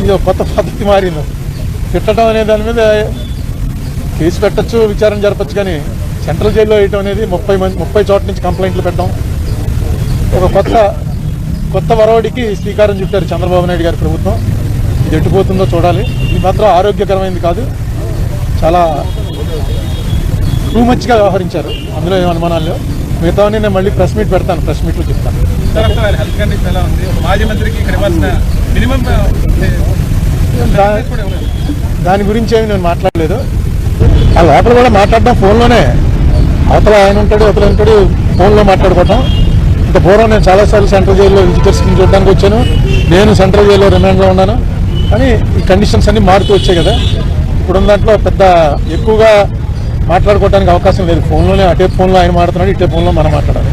ఇది ఒక కొత్త పద్ధతి మారింది. తిట్టడం అనే దాని మీద కేసు పెట్టచ్చు, విచారణ జరపచ్చు, కానీ సెంట్రల్ జైల్లో వేయటం అనేది 30 చోట్ల నుంచి కంప్లైంట్లు పెట్టడం ఒక కొత్త వరవడికి శ్రీకారం చుట్టారు చంద్రబాబు నాయుడు గారి ప్రభుత్వం. ఇది ఎట్టుపోతుందో చూడాలి. ఇది మాత్రం ఆరోగ్యకరమైనది కాదు, చాలా టూ మచ్గా వ్యవహరించారు. అందులో ఏం అనుమానాలు లేవు. మిగతావన్నీ నేను మళ్ళీ ప్రెస్ మీట్ పెడతాను, ప్రెస్ మీట్లో చెప్తాను. దాని గురించి ఏమి నేను మాట్లాడలేదు. ఆ లోపల కూడా మాట్లాడడం ఫోన్లోనే, అవతల ఆయన ఉంటాడు, అవతల ఉంటాడు, ఫోన్లో మాట్లాడుకోవటం. ఇంకా పూర్వం నేను చాలాసార్లు సెంట్రల్ జైల్లో విజిటర్స్ని చూడడానికి వచ్చాను. నేను సెంట్రల్ జైల్లో రిమాండ్లో ఉన్నాను. కానీ ఈ కండిషన్స్ అన్నీ మారుతూ వచ్చాయి కదా. ఇప్పుడున్న దాంట్లో పెద్ద ఎక్కువగా మాట్లాడుకోవడానికి అవకాశం లేదు. ఫోన్లోనే అటే ఫోన్లో ఆయన మాట్లాడుతున్నాడు, ఇటే ఫోన్లో మనం మాట్లాడాలి.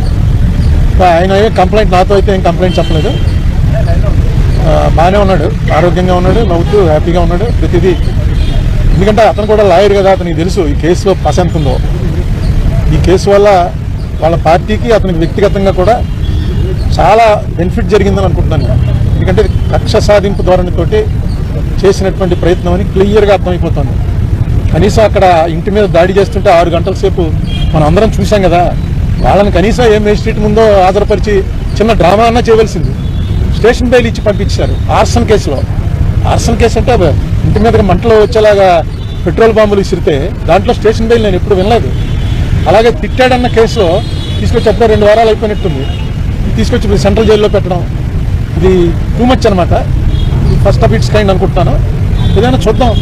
ఆయన ఏ కంప్లైంట్, నాతో అయితే ఏం కంప్లైంట్ చెప్పలేదు. బాగానే ఉన్నాడు, ఆరోగ్యంగా ఉన్నాడు, నవ్వుతూ హ్యాపీగా ఉన్నాడు ప్రతిదీ. ఎందుకంటే అతను కూడా లాయర్ కదా, అతనికి తెలుసు ఈ కేసులో పస ఎంత ఉందో. ఈ కేసు వల్ల వాళ్ళ పార్టీకి అతనికి వ్యక్తిగతంగా కూడా చాలా బెనిఫిట్ జరిగిందని అనుకుంటున్నాను. ఎందుకంటే కక్ష సాధింపు ధోరణితోటి చేసినటువంటి ప్రయత్నం అని క్లియర్గా అర్థమైపోతుంది. కనీసం అక్కడ ఇంటి మీద దాడి చేస్తుంటే 6 గంటల సేపు మనం అందరం చూసాం కదా. వాళ్ళని కనీసం ఏ మేజిస్ట్రేట్ ముందో ఆధారపరిచి చిన్న డ్రామా అన్నా చేయవలసింది. స్టేషన్ బెయిల్ ఇచ్చి పంపించారు ఆర్సన్ కేసులో. ఆర్సన్ కేసు అంటే ఇంటి మీద మంటలు వచ్చేలాగా పెట్రోల్ బాంబులు విసిరితే దాంట్లో స్టేషన్ బెయిల్ నేను ఎప్పుడు వినలేదు. అలాగే తిట్టాడన్న కేసులో తీసుకొచ్చి అప్పుడే 2 వారాలు అయిపోయినట్టుంది. తీసుకొచ్చి సెంట్రల్ జైల్లో పెట్టడం ఇది టూ మచ్ అనమాట. ఫస్ట్ ఆఫ్ ఇట్స్ కైండ్ అనుకుంటున్నాను. ఏదైనా చూద్దాం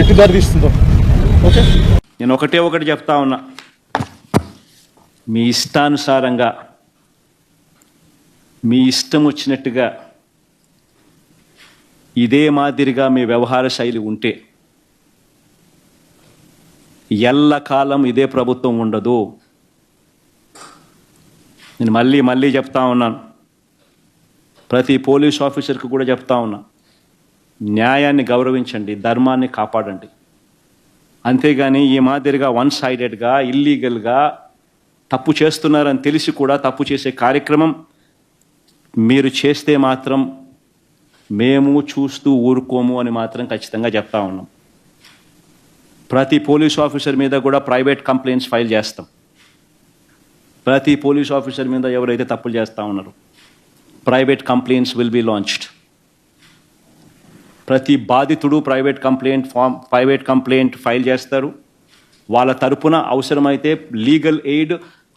ఎటు దారి తీస్తుందో. ఓకే, నేను ఒకటి చెప్తా ఉన్నా. మీ ఇష్టానుసారంగా మీ ఇష్టం వచ్చినట్టుగా ఇదే మాదిరిగా మీ వ్యవహార శైలి ఉంటే ఎల్లకాలం ఇదే ప్రభుత్వం ఉండదు. నేను మళ్ళీ చెప్తా ఉన్నాను. ప్రతి పోలీస్ ఆఫీసర్కి కూడా చెప్తా ఉన్నా, న్యాయాన్ని గౌరవించండి, ధర్మాన్ని కాపాడండి. అంతేగాని ఈ మాదిరిగా వన్ సైడెడ్గా ఇల్లీగల్గా తప్పు చేస్తున్నారని తెలిసి కూడా తప్పు చేసే కార్యక్రమం మీరు చేస్తే మాత్రం మేము చూస్తూ ఊరుకోము అని మాత్రం ఖచ్చితంగా చెప్తా ఉన్నాం. ప్రతి పోలీస్ ఆఫీసర్ మీద కూడా ప్రైవేట్ కంప్లైంట్స్ ఫైల్ చేస్తాం. ప్రతి పోలీస్ ఆఫీసర్ మీద ఎవరైతే తప్పులు చేస్తూ ఉన్నారో private complaints will be launched. ప్రతి బాధితుడు ప్రైవేట్ కంప్లైంట్ ఫైల్ చేస్తారు. వాళ్ళ తరపున అవసరమైతే లీగల్ ఎయిడ్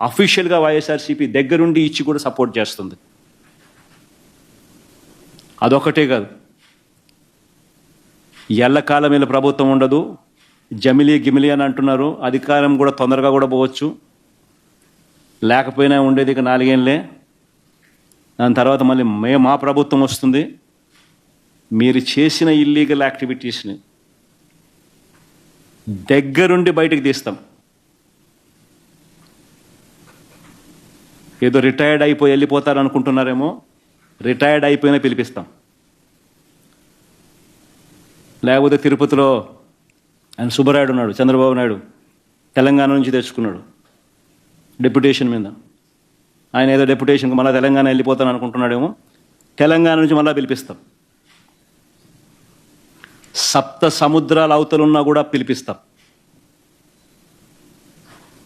అఫీషియల్గా వైఎస్ఆర్సీపీ దగ్గరుండి ఇచ్చి కూడా సపోర్ట్ చేస్తుంది. అదొకటే కాదు, ఎల్లకాలం వీళ్ళ ప్రభుత్వం ఉండదు. గిమిలి అని అంటున్నారు. అధికారం కూడా తొందరగా కూడా పోవచ్చు, లేకపోయినా ఉండేది ఇక 4 ఏళ్ళే. దాని తర్వాత మళ్ళీ మా ప్రభుత్వం వస్తుంది. మీరు చేసిన ఇల్లీగల్ యాక్టివిటీస్ని దగ్గరుండి బయటకు తీస్తాం. ఏదో రిటైర్డ్ అయిపోయి వెళ్ళిపోతారు అనుకుంటున్నారేమో, రిటైర్డ్ అయిపోయినా పిలిపిస్తాం. లేకపోతే తిరుపతిలో ఆయన సుబ్బరాయుడు ఉన్నాడు, చంద్రబాబు నాయుడు తెలంగాణ నుంచి తెచ్చుకున్నాడు డెప్యుటేషన్ మీద. ఆయన ఏదో డెప్యుటేషన్కి మళ్ళీ తెలంగాణ వెళ్ళిపోతాను అనుకుంటున్నాడేమో, తెలంగాణ నుంచి మళ్ళీ పిలిపిస్తాం. 7 సముద్రాల అవతలున్నా కూడా పిలిపిస్తాం.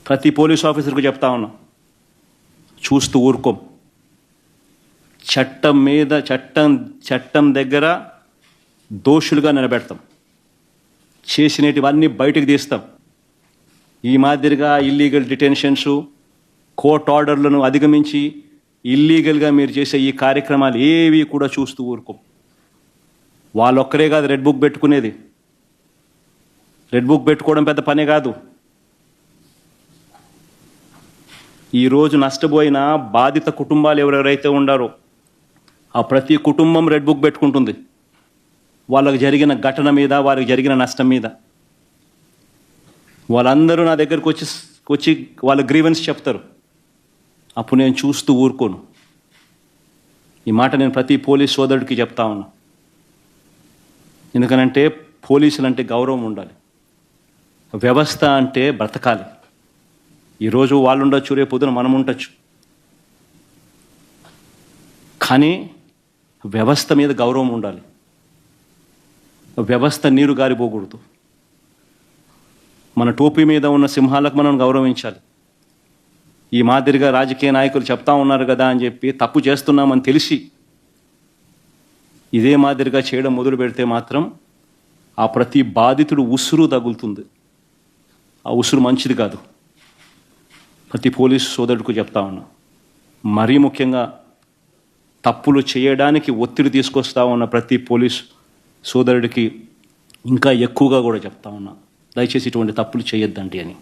ప్రతి పోలీస్ ఆఫీసర్కు చెప్తా ఉన్నాం, చూస్తూ ఊరుకోం. చట్టం మీద చట్టం దగ్గర దోషులుగా నిలబెడతాం. చేసినటివన్నీ బయటకు తీస్తాం. ఈ మాదిరిగా ఇల్లీగల్ డిటెన్షన్స్, కోర్ట్ ఆర్డర్లను అధిగమించి ఇల్లీగల్గా మీరు చేసే ఈ కార్యక్రమాలు ఏవి కూడా చూస్తూ ఊరుకోం. వాళ్ళొక్కరే కాదు రెడ్ బుక్ పెట్టుకునేది. రెడ్ బుక్ పెట్టుకోవడం పెద్ద పనే కాదు. ఈరోజు నష్టపోయిన బాధిత కుటుంబాలు ఎవరెవరైతే ఉండారో ఆ ప్రతి కుటుంబం రెడ్ బుక్ పెట్టుకుంటుంది. వాళ్ళకు జరిగిన ఘటన మీద, వారికి జరిగిన నష్టం మీద. వాళ్ళందరూ నా దగ్గరకు వచ్చి వాళ్ళ గ్రీవెన్స్ చెప్తారు. అప్పుడు నేను చూస్తూ ఊరుకోను. ఈ మాట నేను ప్రతి పోలీస్ సోదరుడికి చెప్తా ఉన్నా. ఎందుకనంటే పోలీసులు అంటే గౌరవం ఉండాలి, వ్యవస్థ అంటే బ్రతకాలి. ఈరోజు వాళ్ళు ఉండొచ్చు, రేపు పొద్దున మనం ఉండొచ్చు, కానీ వ్యవస్థ మీద గౌరవం ఉండాలి. వ్యవస్థ నీరు గారిపోకూడదు. మన టోపీ మీద ఉన్న సింహాలకు మనం గౌరవించాలి. ఈ మాదిరిగా రాజకీయ నాయకులు చెప్తా ఉన్నారు కదా అని చెప్పి తప్పు చేస్తున్నామని తెలిసి ఇదే మాదిరిగా చేయడం మొదలు పెడితే మాత్రం ఆ ప్రతి బాధితుడు ఉసురు తగులుతుంది. ఆ ఉసురు మంచిది కాదు. ప్రతి పోలీసు సోదరుడికి చెప్తా ఉన్నా, మరీ ముఖ్యంగా తప్పులు చేయడానికి ఒత్తిడి తీసుకొస్తా ఉన్న ప్రతి పోలీసు సోదరుడికి ఇంకా ఎక్కువగా కూడా చెప్తా ఉన్నా, దయచేసి ఇటువంటి తప్పులు చేయొద్దండి అని.